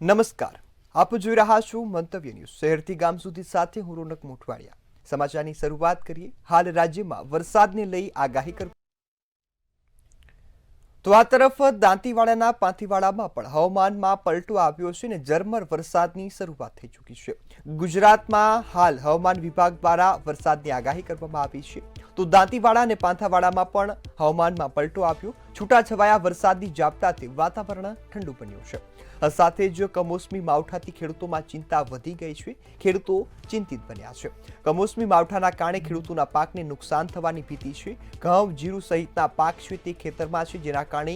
નમસ્કાર, આપ જોઈ રહ્યા છો મંતવ્ય ન્યૂઝ શહેરથી ગામ સુધી સાથે હું રોનક મોટવાડિયા। સમાચારની શરૂઆત કરીએ। હાલ રાજ્યમાં વરસાદને લઈ આગાહી કર તો આ તરફ દાંતીવાડાના પાંથીવાડામાં પણ હવામાનમાં પલટો આવ્યો છે અને ઝરમર વરસાદની શરૂઆત થઈ ચૂકી છે। ગુજરાતમાં હાલ હવામાન વિભાગ દ્વારા વરસાદની આગાહી કરવામાં આવી છે, તો દાંતીવાડા અને પાંથાવાડામાં પણ હવામાનમાં પલટો આવ્યો। છૂટાછવાયા વરસાદની ઝાપટાથી વાતાવરણ ઠંડુ બન્યું છે। સાથે જ કમોસમી માવઠાથી ખેડૂતોમાં ચિંતા વધી ગઈ છે। ખેડૂતો ચિંતિત બન્યા છે। કમોસમી માવઠાના કારણે ખેડૂતોના પાકને નુકસાન થવાની ભીતિ છે। ઘઉં, જીરું સહિતના પાક છે તે ખેતરમાં છે, જેના કારણે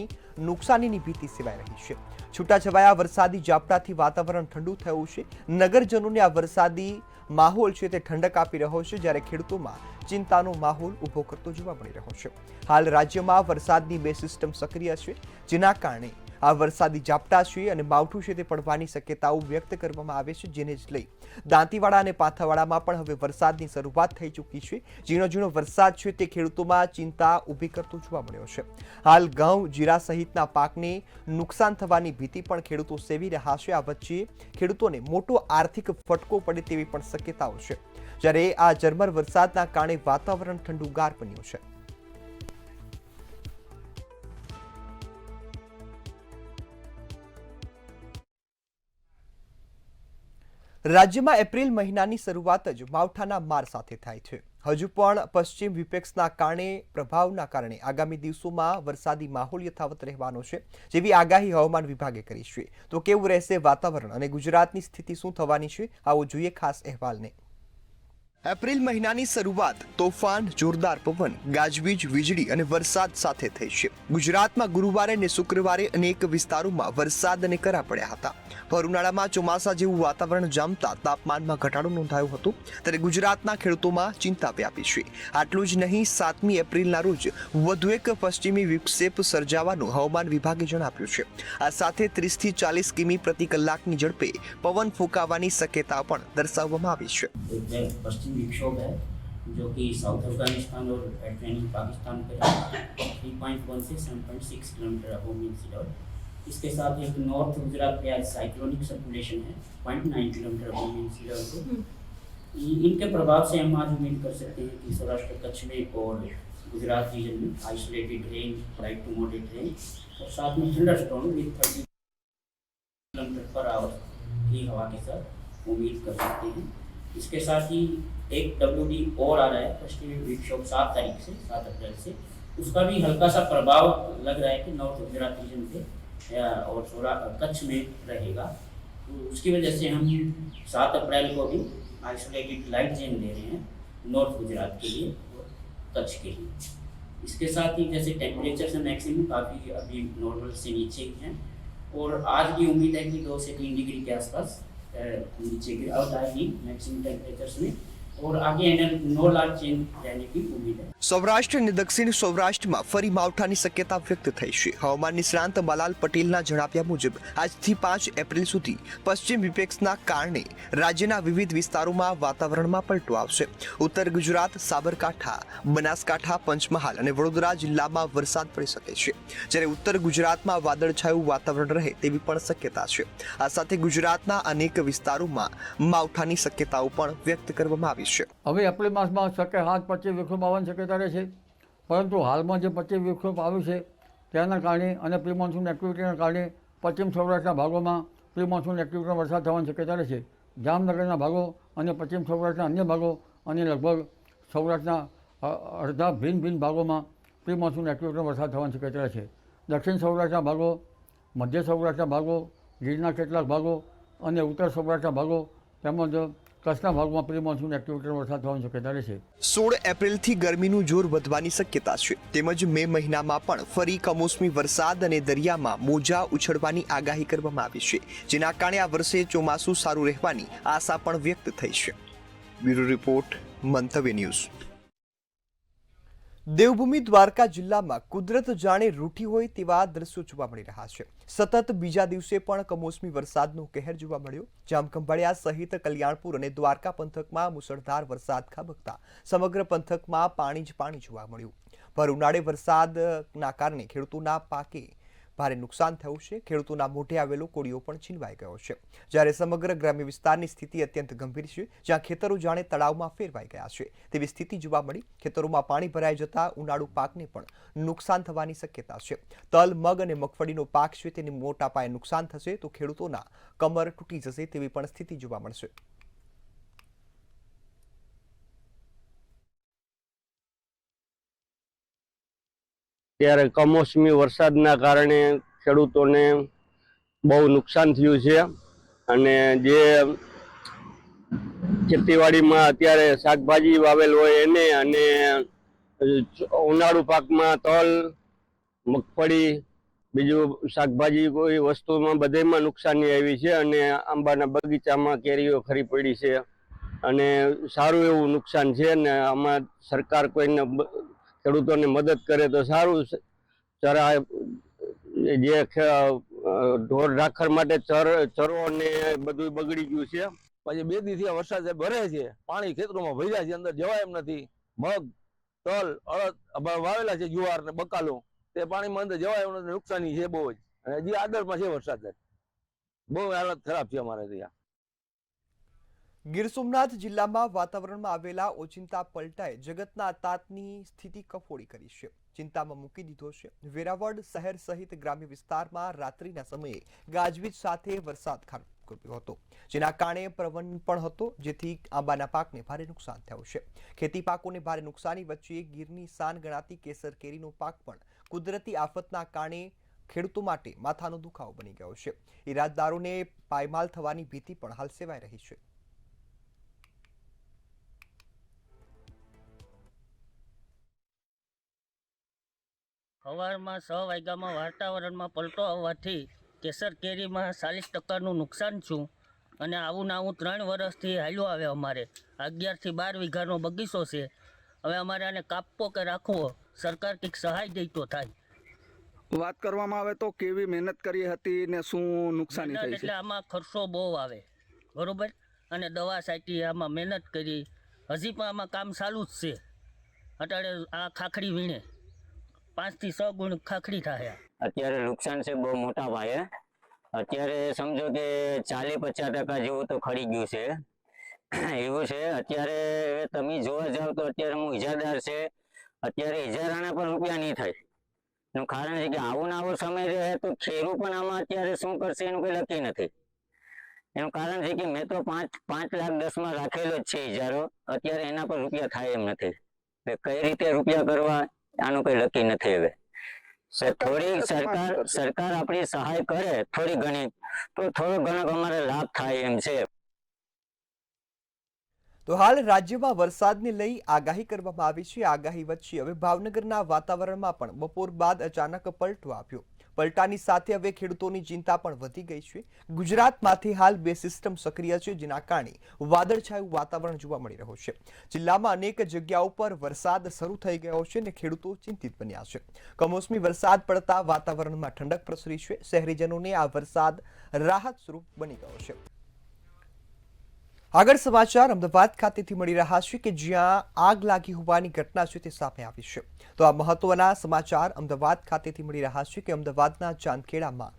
નુકસાનીની ભીતિ સેવાઈ રહી છે। છૂટાછવાયા વરસાદી ઝાપટાથી વાતાવરણ ઠંડુ થયું છે। નગરજનોને આ વરસાદી માહોલ છે તે ઠંડક આપી રહ્યો છે, જ્યારે ખેડૂતોમાં ચિંતાનો માહોલ ઊભો કરતો જોવા મળી રહ્યો છે। હાલ રાજ્યમાં વરસાદની બે સિસ્ટમ સક્રિય છે, જેના કારણે આ વરસાદી ઝાપટા છે અને માવઠું છે તે પડવાની શક્યતાઓ વ્યક્ત કરવામાં આવે છે, જેને જ લઈ દાંતીવાડા અને પાંથાવાડામાં પણ હવે વરસાદની શરૂઆત થઈ ચૂકી છે। ઝીણો ઝીણો વરસાદ છે તે ખેડૂતોમાં ચિંતા ઊભી કરતો જોવા મળ્યો છે। હાલ ઘઉં, જીરા સહિતના પાકને નુકસાન થવાની ભીતિ પણ ખેડૂતો સેવી રહ્યા છે। આ વચ્ચે ખેડૂતોને મોટો આર્થિક ફટકો પડે તેવી પણ શક્યતાઓ છે, જ્યારે આ ઝરમર વરસાદના કારણે વાતાવરણ ઠંડુગાર બન્યું છે। રાજ્યમાં એપ્રિલ મહિનાની શરૂઆત જ માવઠાના માર સાથે થાય છે। હજુ પણ પશ્ચિમ વિક્ષેપના પ્રભાવના કારણે આગામી દિવસોમાં વરસાદી માહોલ યથાવત રહેવાનો છે, જેવી આગાહી હવામાન વિભાગે કરી છે। તો કેવું રહેશે વાતાવરણ અને ગુજરાતની સ્થિતિ શું થવાની છે, આવો જોઈએ ખાસ અહેવાલને। એપ્રિલ મહિનાની શરૂઆત તોફાન, જોરદાર પવન, ગાજવીજ, વીજળી અને વરસાદ સાથે થઈ છે। ગુજરાતમાં ગુરુવારે અને શુક્રવારે અનેક વિસ્તારોમાં વરસાદ અને કરા પડ્યા હતા। ભર ઉનાળામાં ચોમાસા જેવું વાતાવરણ જામતા તાપમાનમાં ઘટાડો નોંધાયો હતો, ત્યારે ગુજરાતના ખેડૂતોમાં ચિંતા વ્યાપી છે। આટલું જ નહીં, 7મી એપ્રિલના રોજ વધુ એક પશ્ચિમી વિક્ષેપ સર્જાવાનું હવામાન વિભાગે જણાવ્યું છે। આ સાથે 30 થી 40 કિમી પ્રતિ કલાકની ઝડપે પવન ફૂંકાવાની શક્યતા પણ દર્શાવવામાં આવી છે। विक्षोभ है जो कि साउथ अफगानिस्तान और एटलांटिक पाकिस्तान पे 3.1 से 7.6 किलोमीटर अबव मीन सी लेवल। इसके साथ एक नॉर्थ गुजरात पे आज साइक्लोनिक सर्कुलेशन है 0.9 किलोमीटर अबव मीन सी लेवल पे। इनके प्रभाव से हम आज उम्मीद कर सकते हैं कि सौराष्ट्र कच्छ में और गुजरात रीजन में isolated rain, light to moderate rain और साथ में thunderstorm with 30 kilometre per hour की हवा के साथ उम्मीद कर सकते हैं। इसके साथ ही एक WD और आ रहा है पश्चिमी विक्षोभ 7 तारीख से 7 अप्रैल से, उसका भी हल्का सा प्रभाव लग रहा है कि नॉर्थ गुजरात रीजन पे और कच्छ में रहेगा। तो उसकी वजह से हम 7 अप्रैल को भी आइसोलेटेड लाइट रेन दे रहे हैं नॉर्थ गुजरात के लिए और कच्छ के लिए। इसके साथ ही जैसे टेम्परेचर से मैक्सिमम काफ़ी अभी नॉर्मल से नीचे ही हैं और आज की उम्मीद है कि 2 से 3 डिग्री के आसपास नीचे गिरावट आएगी मैक्सिमम टेम्परेचर्स में और आगे नो लार्ज चेंज रहने की उम्मीद है। સૌરાષ્ટ્ર અને દક્ષિણ સૌરાષ્ટ્રમાં ફરી માવઠાની શક્યતા વ્યક્ત થઈ છે। હવામાન નિષ્ણાંત બાલાલ પટેલના જણાવ્યા મુજબ આજથી 5 એપ્રિલ સુધી પશ્ચિમ વિક્ષેપના કારણે રાજ્યના વિવિધ વિસ્તારોમાં વાતાવરણમાં પલટો આવશે। ઉત્તર ગુજરાત, સાબરકાંઠા, બનાસકાંઠા, પંચમહાલ અને વડોદરા જિલ્લામાં વરસાદ પડી શકે છે, જ્યારે ઉત્તર ગુજરાતમાં વાદળછાયું વાતાવરણ રહે તેવી પણ શક્યતા છે। આ સાથે ગુજરાતના અનેક વિસ્તારોમાં માવઠાની શક્યતાઓ પણ વ્યક્ત કરવામાં આવી છે। હવે એપ્રિલ માસમાં શક્ય 7-25 વિક્ષેપ આવવાની શક્યતા રહે છે, પરંતુ હાલમાં જે 25 વિક્ષેપ આવ્યું છે તેના કારણે અને પ્રી મોન્સૂન એક્ટિવિટીના કારણે પશ્ચિમ સૌરાષ્ટ્રના ભાગોમાં પ્રી મોન્સૂન એક્ટિવિટીનો વરસાદ થવાની શક્યતા રહે છે। જામનગરના ભાગો અને પશ્ચિમ સૌરાષ્ટ્રના અન્ય ભાગો અને લગભગ સૌરાષ્ટ્રના અડધા ભિન્ન ભાગોમાં પ્રી મોન્સૂન એક્ટિવિટીનો વરસાદ થવાની શક્યતા રહે છે। દક્ષિણ સૌરાષ્ટ્રના ભાગો, મધ્ય સૌરાષ્ટ્રના ભાગો, ગીરના કેટલાક ભાગો અને ઉત્તર સૌરાષ્ટ્રના ભાગો તેમજ કચ્છના ભાગમાં પ્રી મોન્સૂન એક્ટિવિટીનો વરસાદ થવાની શક્યતા રહેશે। 16 એપ્રિલથી ગરમીનું જોર વધવાની શક્યતા છે, તેમજ મે મહિનામાં પણ ફરી કમોસમી વરસાદ અને દરિયામાં મોજા ઉછળવાની આગાહી કરવામાં આવી છે, જેના કારણે આ વર્ષે ચોમાસું સારું રહેવાની આશા પણ વ્યક્ત થઈ છે। બ્યુરો રિપોર્ટ, મંતવ્ય ન્યૂઝ। દેવભૂમિ દ્વારકા જિલ્લામાં કુદરત જાણે રૂઠી હોય તેવા દ્રશ્યો જોવા મળી રહ્યા છે। સતત બીજા દિવસે પણ કમોસમી વરસાદનો કહેર જોવા મળ્યો। જામખંભાળિયા સહિત કલ્યાણપુર અને દ્વારકા પંથકમાં મુશળધાર વરસાદ ખાબકતા સમગ્ર પંથકમાં પાણી જ પાણી જોવા મળ્યું। ભર ઉનાળે વરસાદના કારણે ખેડૂતોના પાકે ભારે નુકસાન થયું છે। ખેડૂતોના મોઢે આવેલો કોળિયો પણ છીનવાઈ ગયો છે, જ્યારે સમગ્ર ગ્રામ્ય વિસ્તારની સ્થિતિ અત્યંત ગંભીર છે, જ્યાં ખેતરો જાણે તળાવમાં ફેરવાઈ ગયા છે તેવી સ્થિતિ જોવા મળી। ખેતરોમાં પાણી ભરાઈ જતા ઉનાળુ પાકને પણ નુકસાન થવાની શક્યતા છે। તલ, મગ અને મગફળીનો પાક છે તેને મોટા પાયે નુકસાન થશે તો ખેડૂતોના કમર તૂટી જશે તેવી પણ સ્થિતિ જોવા મળશે। ત્યારે કમોસમી વરસાદના કારણે ખેડૂતોને બહુ નુકસાન થયું છે અને જે ખેતીવાડીમાં અત્યારે શાકભાજી વાવેલ હોય એને અને ઉનાળુ પાકમાં તલ, મગફળી, બીજું શાકભાજી કોઈ વસ્તુમાં બધેમાં નુકસાની આવી છે અને આંબાના બગીચામાં કેરીઓ ખરી પડી છે અને સારું એવું નુકસાન છે ને આમાં સરકાર કોઈને ખેડૂતોને મદદ કરે તો સારું। ચરા જે ઢોર ઢાખર માટે ચરો ને બધું બગડી ગયું છે। પછી 2 દિવસથી વરસાદ ભરે છે, પાણી ખેતરોમાં ભર્યા છે, અંદર જવાય એમ નથી। મગ, તલ, અડદ વાવેલા છે, જુવાર ને બકાલું, તે પાણીમાં અંદર જવાય એમ નથી, નુકસાની છે બહુ જ। અને હજી આગળમાં છે વરસાદ, બહુ હાલત ખરાબ છે અમારે ત્યાં। ગીર સોમનાથ જિલ્લામાં વાતાવરણમાં આવેલા ઓચિંતા પલટાએ જગતના તાતની સ્થિતિ કફોડી કરી છે, ચિંતામાં મૂકી દીધો છે। વેરાવળ શહેર સહિત ગ્રામ્ય વિસ્તારમાં રાત્રિના સમયે ગાજવીજ સાથે વરસાદ ખાબક્યો હતો, જેના કારણે પવન પણ હતો, જેથી આંબાના પાકને ભારે નુકસાન થયું છે। ખેતી પાકોને ભારે નુકસાની વચ્ચે ગીરની શાન ગણાતી કેસર કેરીનો પાક પણ કુદરતી આફતના કારણે ખેડૂતો માટે માથાનો દુખાવો બની ગયો છે। ઇરાદદારોને પાયમાલ થવાની ભીતિ પણ હાલ સેવાઈ રહી છે। સવારમાં 6 વાગ્યામાં વાતાવરણમાં પલટો આવવાથી કેસર કેરીમાં 40% નુકસાન છું અને આવું 3 વર્ષથી હાલ્યો આવે। અમારે 11 થી 12 વીઘાનો બગીચો છે। હવે અમારે આને કાપવો કે રાખવો, સરકાર કંઈક સહાય દે તો થાય। વાત કરવામાં આવે તો કેવી મહેનત કરી હતી ને શું નુકસાની થઈ છે? એટલે આમાં ખર્ચો બહુ આવે, બરોબર, અને દવા છાંટી, આમાં મહેનત કરી, હજી પણ આમાં કામ ચાલુ જ છે। અત્યારે આ ખાખડી વીણે 5 થી 6 ગુણ ખાખડી થાય। અત્યારે નુકસાન છે બહુ મોટા પાયે। અત્યારે સમજો કે 40-50% જેવું તો ખરી ગયું છે એવું છે। અત્યારે તમે જોવા જાવ તો અત્યારે હું ઇજાદાર છે, અત્યારે ઇજારાના પણ રૂપિયા નહીં થાય। એનું કારણ છે કે આવો સમય રહે તો ખેડૂત પણ આમાં અત્યારે શું કરશે એનું કંઈ નક્કી નથી। એનું કારણ છે કે મેં તો 5 લાખ 10 રાખેલો જ છે ઇજારો, અત્યારે એના પર રૂપિયા થાય એમ નથી। કઈ રીતે રૂપિયા કરવા આનું કંઈ નક્કી નથી। હવે થોડી સરકાર આપણી સહાય કરે થોડી ઘણી તો થોડો ઘણો અમારે લાભ થાય એમ છે। તો હાલ રાજ્યમાં વરસાદને લઈ આગાહી કરવામાં આવી છે। આગાહી વચ્ચે હવે ભાવનગરના વાતાવરણમાં પણ બપોર બાદ અચાનક પલટો આવ્યો। પલટાની સાથે હવે ખેડૂતોની ચિંતા પણ વધી ગઈ છે। ગુજરાતમાંથી હાલ 2 સિસ્ટમ સક્રિય છે, જેના કારણે વાદળછાયું વાતાવરણ જોવા મળી રહ્યું છે। જિલ્લામાં અનેક જગ્યાઓ પર વરસાદ શરૂ થઈ ગયો છે અને ખેડૂતો ચિંતિત બન્યા છે। કમોસમી વરસાદ પડતા વાતાવરણમાં ઠંડક પ્રસરી છે। શહેરીજનોને આ વરસાદ રાહત સ્વરૂપ બની ગયો છે। આગળ સમાચાર અમદાવાદ ખાતેથી મળી રહ્યા છે કે જ્યાં આગ લાગી હોવાની ઘટના છે તે સામે આવી છે। તો આ મહત્વના સમાચાર અમદાવાદ ખાતેથી મળી રહ્યા છે કે અમદાવાદના ચાંદખેડામાં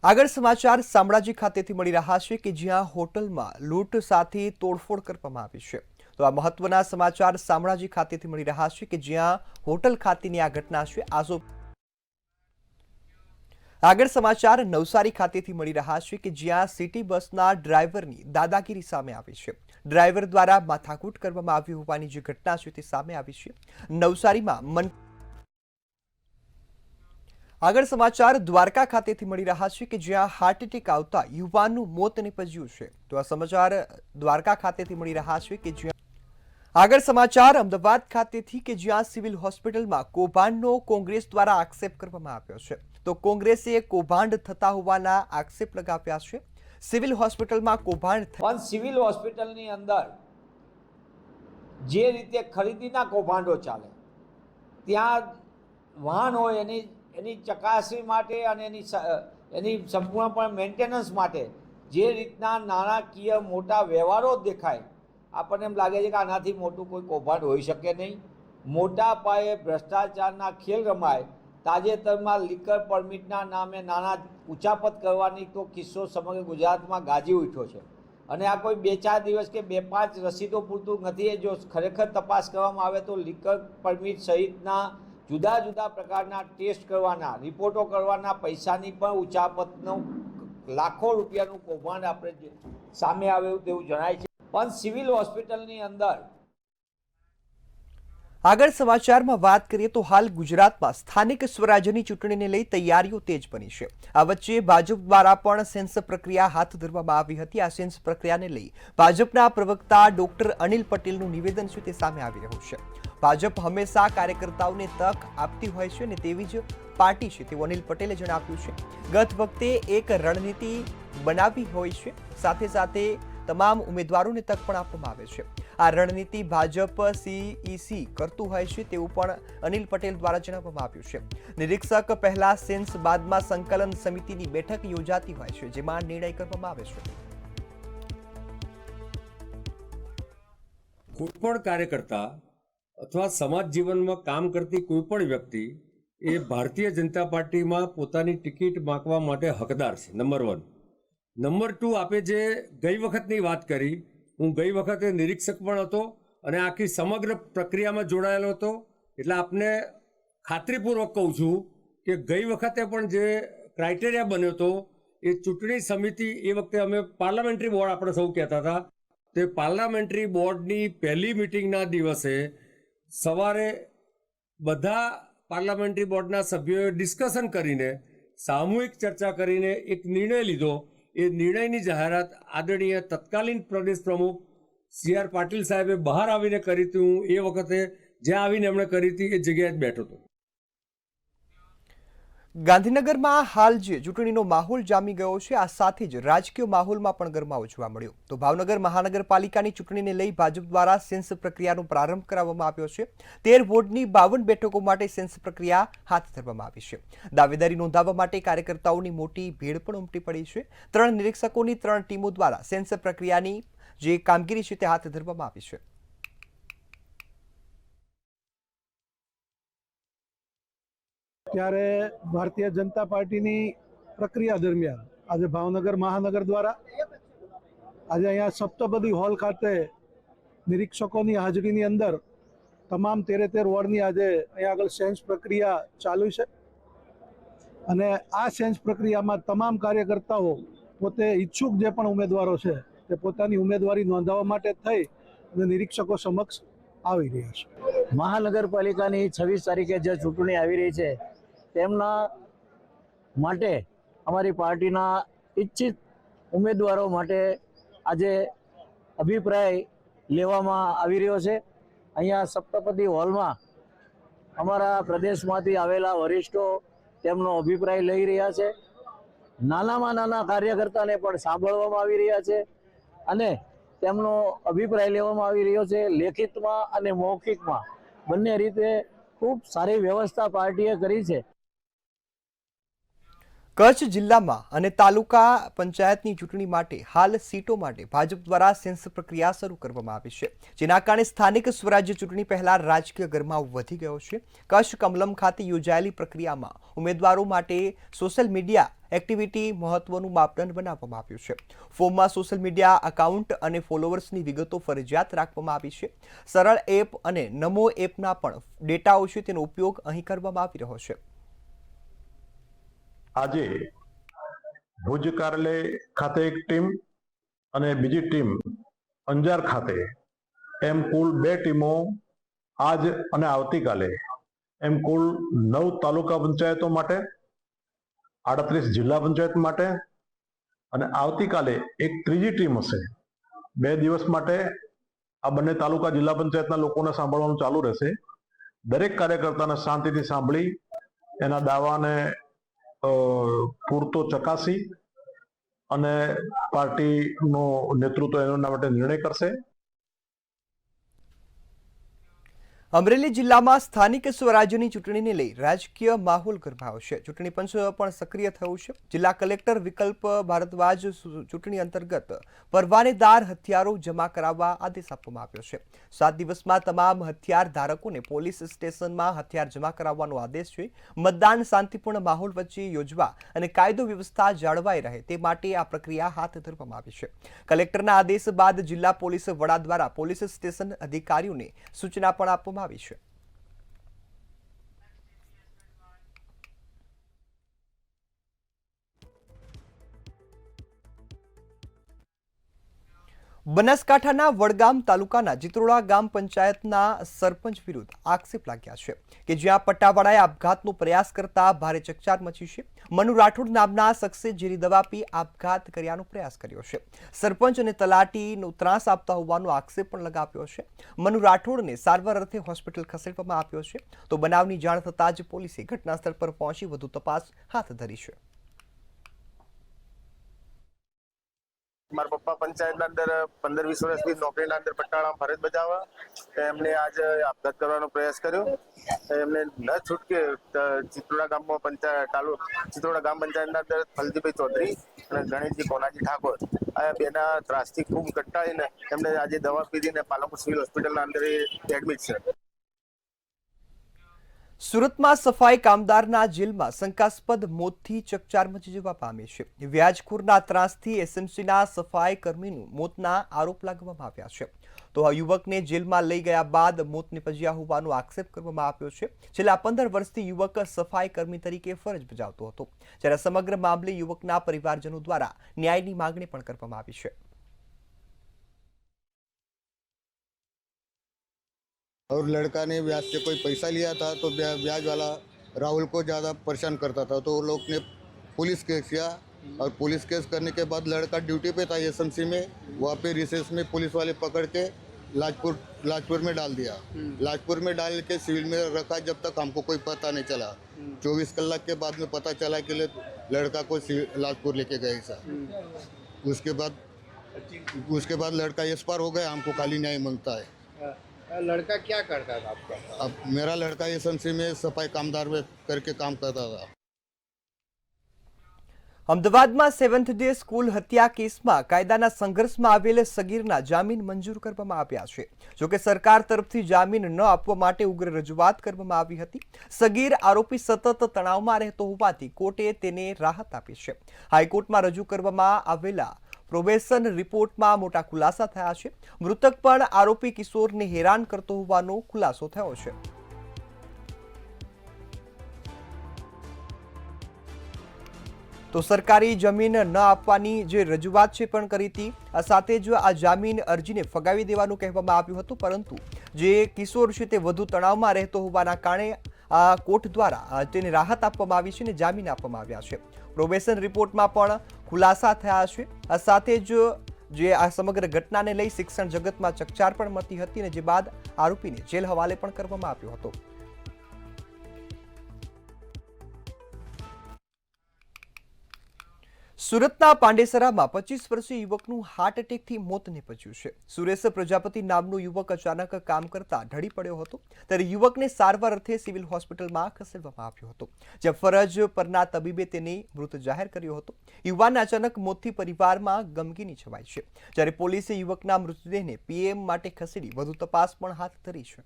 આગળ સમાચાર શામળાજી ખાતેથી મળી રહ્યા છે કે જ્યાં હોટલમાં લૂંટ સાથે તોડફોડ કરવામાં આવી છે। તો આ મહત્વના સમાચાર શામળાજી ખાતેથી મળી રહ્યા છે કે જ્યાં હોટલ ખાતેની આ ઘટના છે। આગળ સમાચાર નવસારી ખાતેથી મળી રહ્યા છે કે જ્યાં સિટી બસના ડ્રાઈવરની દાદાગીરી સામે આવી છે। ડ્રાઈવર દ્વારા માથાકૂટ કરવામાં આવી હોવાની જે ઘટના છે તે સામે આવી છે નવસારીમાં। આગળ સમાચાર દ્વારકા ખાતેથી મળી રહ્યા છે કે જ્યાં હાર્ટ એટેક આવતા યુવાનનું મોત નીપજ્યું છે। તો આ સમાચાર દ્વારકા ખાતેથી મળી રહ્યા છે કે જ્યાં આગળ સમાચાર અમદાવાદ ખાતેથી કે જ્યાં સિવિલ હોસ્પિટલમાં કૌભાંડનો કોંગ્રેસ દ્વારા આક્ષેપ કરવામાં આવ્યો છે। તો કોંગ્રેસે કૌભાંડ થતા હોવાના આક્ષેપ લગાવ્યા છે। સિવિલ હોસ્પિટલમાં કૌભાંડ પણ સિવિલ હોસ્પિટલની અંદર જે રીતે ખરીદીના કૌભાંડો ચાલે, ત્યાં વાહન હોય એની ચકાસણી માટે અને એની સંપૂર્ણપણે મેન્ટેનન્સ માટે જે રીતના નાણાકીય મોટા વ્યવહારો દેખાય, આપણને એમ લાગે છે કે આનાથી મોટું કોઈ કૌભાંડ હોઈ શકે નહીં। મોટા પાયે ભ્રષ્ટાચારના ખેલ રમાય. તાજેતરમાં લીકર પરમિટના નામે નાના ઉચાપત કરવાની તો કિસ્સો સમગ્ર ગુજરાતમાં ગાજી ઉઠ્યો છે. અને આ કોઈ 2-4 દિવસ કે 2-5 રસીદો પૂરતું નથી. જો ખરેખર તપાસ કરવામાં આવે તો લીકર પરમિટ સહિતના જુદા જુદા પ્રકારના ટેસ્ટ કરવાના, રિપોર્ટો કરવાના પૈસાની પણ ઉચાપતનું લાખો રૂપિયાનું કૌભાંડ આપણે સામે આવ્યું તેવું જણાય છે. પણ સિવિલ હોસ્પિટલની અંદર આગળ સમાચારમાં વાત કરીએ તો હાલ ગુજરાતમાં સ્થાનિક સ્વરાજ્યની ચૂંટણીને લઈ તૈયારીઓ તેજ બની છે. આ વચ્ચે ભાજપ દ્વારા પણ સેન્સ પ્રક્રિયા હાથ ધરવામાં આવી હતી. આ સેન્સ પ્રક્રિયાને લઈ ભાજપના પ્રવક્તા ડોક્ટર અનિલ પટેલનું નિવેદન છે તે સામે આવી રહ્યું છે. ભાજપ હંમેશા કાર્યકર્તાઓને તક આપતી હોય છે અને તેવી જ પાર્ટી છે તેવું અનિલ પટેલે જણાવ્યું છે. ગત વખતે એક રણનીતિ બનાવી હોય છે, સાથે સાથે તમામ ઉમેદવારોને તક પણ આપવામાં આવે છે. આ રણનીતિ ભાજપ સીઈસી કરતું હોય છે તેવું પણ અનિલ પટેલ દ્વારા જણાવવામાં આવ્યું છે. નિરીક્ષક પહેલા સેન્સ બાદમાં સંકલન સમિતિની બેઠક યોજાતી હોય છે, જેમાં નિર્ણય કરવામાં આવે છે. કોઈ પણ કાર્યકર્તા અથવા સમાજ જીવનમાં કામ કરતી કોઈ પણ વ્યક્તિ એ ભારતીય જનતા પાર્ટીમાં પોતાની ટિકિટ માંગવા માટે હકદાર છે. નંબર 1. નંબર 2, આપે જે ગઈ વખતની વાત કરી, હું ગઈ વખતે નિરીક્ષક પણ હતો અને આખી સમગ્ર પ્રક્રિયામાં જોડાયેલો હતો. એટલે આપને ખાતરીપૂર્વક કહું છું કે ગઈ વખતે પણ જે ક્રાઇટેરિયા બન્યો હતો એ ચૂંટણી સમિતિ, એ વખતે અમે પાર્લામેન્ટરી બોર્ડ આપણે સૌ કહેતા હતા, તે પાર્લામેન્ટરી બોર્ડની પહેલી મિટિંગના દિવસે સવારે બધા પાર્લામેન્ટરી બોર્ડના સભ્યોએ ડિસ્કશન કરીને, સામૂહિક ચર્ચા કરીને એક નિર્ણય લીધો. એ નિર્ણયની જાહેરાત આદરણીય તત્કાલીન પ્રદેશ પ્રમુખ CR પાટીલ સાહેબે બહાર આવીને કરી હતી. હું એ વખતે જ્યાં આવીને એમણે કરી હતી એ જગ્યાએ જ બેઠો હતો. ગાંધીનગરમાં હાલ જે ચૂંટણીનો માહોલ જામી ગયો છે, આ સાથે જ રાજકીય માહોલમાં પણ ગરમાવો જોવા મળ્યો. તો ભાવનગર મહાનગરપાલિકાની ચૂંટણીને લઈ ભાજપ દ્વારા સેન્સ પ્રક્રિયાનો પ્રારંભ કરાવવામાં આવ્યો છે. 13 વોર્ડની 52 બેઠકો માટે સેન્સ પ્રક્રિયા હાથ ધરવામાં આવી છે. દાવેદારી નોંધાવવા માટે કાર્યકર્તાઓની મોટી ભીડ પણ ઉમટી પડી છે. 3 નિરીક્ષકોની 3 ટીમો દ્વારા સેન્સ પ્રક્રિયાની જે કામગીરી છે તે હાથ ધરવામાં આવી છે. ત્યારે ભારતીય જનતા પાર્ટીની પ્રક્રિયા દરમિયાન આજે ભાવનગર મહાનગર દ્વારા આજે અહીંયા સપ્તપદી હોલ ખાતે નિરીક્ષકોની હાજરીની અંદર તમામ 13 વોર્ડની આજે અહીંયા આગળ સેન્સ પ્રક્રિયા ચાલુ છે. અને આ સેન્સ પ્રક્રિયામાં તમામ કાર્યકર્તાઓ પોતે ઈચ્છુક જે પણ ઉમેદવારો છે તે પોતાની ઉમેદવારી નોંધાવવા માટે થઈ અને નિરીક્ષકો સમક્ષ આવી રહ્યા છે. મહાનગરપાલિકાની 26 તારીખે જે ચૂંટણી આવી રહી છે તેમના માટે અમારી પાર્ટીના ઈચ્છિત ઉમેદવારો માટે આજે અભિપ્રાય લેવામાં આવી રહ્યો છે. અહીંયા સપ્તપદી હોલમાં અમારા પ્રદેશમાંથી આવેલા વરિષ્ઠો તેમનો અભિપ્રાય લઈ રહ્યા છે. નાનામાં નાના કાર્યકર્તાને પણ સાંભળવામાં આવી રહ્યા છે અને તેમનો અભિપ્રાય લેવામાં આવી રહ્યો છે. લેખિતમાં અને મૌખિકમાં બંને રીતે ખૂબ સારી વ્યવસ્થા પાર્ટીએ કરી છે. કચ્છ જિલ્લામાં અને તાલુકા પંચાયતની ચૂંટણી માટે હાલ સીટો માટે ભાજપ દ્વારા સેન્સ પ્રક્રિયા શરૂ કરવામાં આવી છે, જેના કારણે સ્થાનિક સ્વરાજ્ય ચૂંટણી પહેલા રાજકીય ગરમાવો વધી ગયો છે. કચ્છ કમલમ ખાતે યોજાયેલી પ્રક્રિયામાં ઉમેદવારો માટે સોશિયલ મીડિયા એક્ટિવિટી મહત્વનું માપદંડ બનાવવામાં આવ્યું છે. ફોર્મમાં સોશિયલ મીડિયા એકાઉન્ટ અને ફોલોવર્સની વિગતો ફરજિયાત રાખવામાં આવી છે. સરળ એપ અને નમો એપના પણ ડેટાઓ છે તેનો ઉપયોગ અહીં કરવામાં આવી રહ્યો છે. આજે ભુજ કાર્યાલય ખાતે એક ટીમ અને બીજી ટીમ અંજાર ખાતે, એમ કુલ 2 ટીમો આજ અને આવતીકાલે એમ કુલ 9 તાલુકા પંચાયતો માટે, 38 જિલ્લા પંચાયત માટે અને આવતીકાલે એક ત્રીજી ટીમ હશે. 2 દિવસ માટે આ બંને તાલુકા જિલ્લા પંચાયતના લોકોને સાંભળવાનું ચાલુ રહેશે. દરેક કાર્યકર્તાને શાંતિથી સાંભળી એના દાવાને પૂરતો ચકાસી અને પાર્ટીનું નેતૃત્વ એના માટે નિર્ણય કરશે. અમરેલી જિલ્લામાં સ્થાનિક સ્વરાજ્યની ચૂંટણીને લઈ રાજકીય માહોલ ગરમાયો છે. ચૂંટણી પંચ પણ સક્રિય થયું છે. જિલ્લા કલેક્ટર વિકલ્પ ભારદ્વાજ ચૂંટણી અંતર્ગત પરવાનેદાર હથિયારો જમા કરાવવા આદેશ આપવામાં આવ્યો છે. 7 દિવસમાં તમામ હથિયાર ધારકોને પોલીસ સ્ટેશનમાં હથિયાર જમા કરાવવાનો આદેશ છે. મતદાન શાંતિપૂર્ણ માહોલ વચ્ચે યોજવા અને કાયદો વ્યવસ્થા જાળવાઈ રહે તે માટે આ પ્રક્રિયા હાથ ધરવામાં આવી છે. કલેક્ટરના આદેશ બાદ જિલ્લા પોલીસ વડા દ્વારા પોલીસ સ્ટેશન અધિકારીઓને સૂચના પણ આપવામાં આવી છે. બનાસકાંઠાના વડગામ તાલુકાના જીત્રોડા ગામ પંચાયતના સરપંચ વિરુદ્ધ આક્ષેપ લાગ્યા છે કે જ્યાં પટ્ટાવાળાએ આપઘાતનો પ્રયાસ કરતા ભારે ચકચાર મચી છે. મનુ રાઠોડ નામના શખ્સે ઝેરી દવા પી આપઘાત કરવાનો પ્રયાસ કર્યો છે. સરપંચ અને તલાટીનો ત્રાસ આપતા હોવાનો આક્ષેપ પણ લગાવ્યો છે. મનુ રાઠોડને સારવાર અર્થે હોસ્પિટલ ખસેડવામાં આવ્યો છે. તો બનાવની જાણ થતાં જ પોલીસે ઘટનાસ્થળ પર પહોંચી વધુ તપાસ હાથ ધરી છે. મારા પપ્પા પંચાયતના અંદર 15-20 વર્ષથી નોકરીના અંદર પટ્ટાળામાં ફરજ બજાવવા એમને આજ આપઘાત કરવાનો પ્રયાસ કર્યો. એમને ન છૂટકે ચિત્રોડા ગામમાં ચિત્રોડા ગામ પંચાયતના અંદર ફલજીભાઈ ચૌધરી અને ગણેશજી કોનાજી ઠાકોર આ બેના ત્રાસથી ખૂબ કંટાળીને એમને આજે દવા પીધીને પાલનપુર સિવિલ હોસ્પિટલના અંદર એડમિટ છે. સુરતમાં સફાઈ કામદારના જેલમાં શંકાસ્પદ મોતથી ચકચાર મચી જવા પામી છે. વ્યાજખોરના ત્રાસથી એસએમસીના સફાઈ કર્મીનું મોતના આરોપ લગાવવામાં આવ્યા છે. તો આ યુવકને જેલમાં લઈ ગયા બાદ મોત નિપજ્યા હોવાનો આક્ષેપ કરવામાં આવ્યો છે. છેલ્લા 15 વર્ષથી યુવક સફાઈ કર્મી તરીકે ફરજ બજાવતો હતો. જ્યારે સમગ્ર મામલે યુવકના પરિવારજનો દ્વારા ન્યાયની માંગણી પણ કરવામાં આવી છે. और लड़का ने ब्याज से कोई पैसा लिया था तो ब्याज वाला राहुल को ज़्यादा परेशान करता था तो वो लोग ने पुलिस केस किया और पुलिस केस करने के बाद लड़का ड्यूटी पे था एसएमसी में. वहाँ पे रिसेस में पुलिस वाले पकड़ के लाजपुर में डाल दिया. लाजपुर में डाल के सिविल में रखा जब तक हमको कोई पता नहीं चला. 24 कलाक के बाद में पता चला कि लड़का को लाजपुर लेके गए ऐसा. उसके बाद लड़का एक्सपायर हो गया. हमको खाली न्याय मांगता है. लड़का क्या करता था आपका? अब मेरा लड़का एसएमसी में सफाई कामदार में करके काम करता था. અમદાવાદમાં 7th ડે સ્કૂલ હત્યા કેસમાં કાયદાના સંઘર્ષમાં આવેલ સગીરના જામીન મંજૂર કરવામાં આવ્યા છે. જોકે સરકાર તરફથી જામીન ન આપવા માટે ઉગ્ર રજૂઆત કરવામાં આવી હતી. સગીર આરોપી સતત તણાવમાં રહેતો હોવાથી કોર્ટે તેને રાહત આપી છે. હાઈકોર્ટમાં રજૂ કરવામાં આવેલા પ્રોબેશન રિપોર્ટમાં મોટા ખુલાસા થયા છે. મૃતક પણ આરોપી કિશોરને હેરાન કરતો હોવાનો ખુલાસો થયો છે. તો સરકારી જમીન ન આપવાની જે રજૂઆત છે પણ કરી હતી. આ સાથે જ આ જામીન અરજીને ફગાવી દેવાનું કહેવામાં આવ્યું હતું. પરંતુ જે કિશોર છે તે વધુ તણાવમાં રહેતો હોવાના કારણે આ કોર્ટ દ્વારા તેને રાહત આપવામાં આવી છે અને જામીન આપવામાં આવ્યા છે. પ્રોબેશન રિપોર્ટમાં પણ ખુલાસા થયા છે. આ સાથે જ જે આ સમગ્ર ઘટનાને લઈ શિક્ષણ જગતમાં ચકચાર પણ મચી હતી અને જે બાદ આરોપીને જેલ હવાલે પણ કરવામાં આવ્યો હતો. સુરતના પાંડેસરામાં 25 વર્ષીય યુવકનું હાર્ટ એટેકથી મોત નીપજ્યું છે. સુરેશ પ્રજાપતિ નામનો યુવક અચાનક કામ કરતા ઢળી પડ્યો હતો. ત્યારે યુવકને સારવાર અર્થે સિવિલ હોસ્પિટલમાં ખસેડવામાં આવ્યો હતો, જ્યાં ફરજ પરના તબીબે તેને મૃત જાહેર કર્યો હતો. યુવાનના અચાનક મોતથી પરિવારમાં ગમગીની છવાઈ છે. જ્યારે પોલીસે યુવકના મૃતદેહને પીએમ માટે ખસેડી વધુ તપાસ પણ હાથ ધરી છે.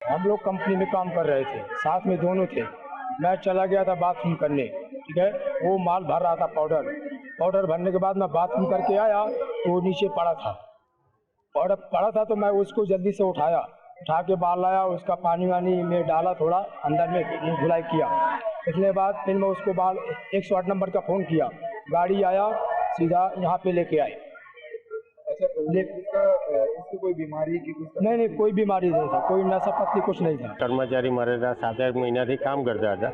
हम लोग कंपनी में काम कर रहे थे, साथ में दोनों थे. मैं चला गया था बाथरूम करने, ठीक है. वो माल भर रहा था पाउडर भरने के बाद मैं बाथरूम करके आया तो वो नीचे पड़ा था. तो मैं उसको जल्दी से उठा के बाहर लाया. उसका पानी वानी में डाला, थोड़ा अंदर में धुलाई किया. इसके बाद फिर मैं उसको बाहर 108 नंबर का फ़ोन किया. गाड़ी आया, सीधा यहाँ पे लेके आए. उसको कोई बीमारी की कुछ? नहीं, कोई बीमारी नहीं था, कोई नशा पत्ती कुछ नहीं था. કર્મચારી મારે 7-8 મહિનાથી કામ કરતા હતા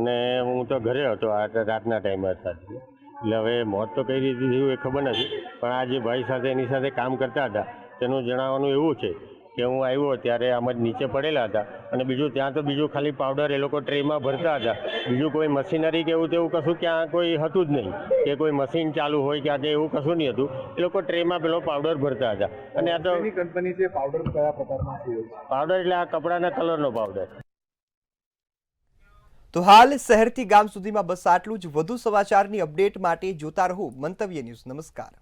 અને હું તો ઘરે હતો. આ રાતના ટાઈમે હતા એટલે હવે મોત તો કઈ રીતે થયું એ ખબર નથી. પણ આ જે ભાઈ સાથે એની સાથે કામ કરતા હતા તેનું જણાવવાનું એવું છે કે હું આવ્યો ત્યારે આમ જ નીચે પડેલા હતા, અને બીજું ત્યાં તો બીજું ખાલી પાવડર એ લોકો ટ્રેમાં ભરતા હતા, બીજું કોઈ મશીનરી કે એવું તેવું કશું ક્યાં કોઈ હતું જ નહીં, કે કોઈ મશીન ચાલુ હોય ક્યાં કે એવું કશું નહીં હતું. એ લોકો ટ્રેમાં પેલો પાવડર ભરતા હતા. અને આ તો કંપની છે, પાવડર કયા પ્રકારના છે? પાવડર એટલે આ કપડાના કલરનો પાવડર. તો હાલ શહેરથી ગામ સુધીમાં બસ આટલું જ. વધુ સમાચારની અપડેટ માટે જોતા રહો મંતવ્ય ન્યૂઝ. નમસ્કાર.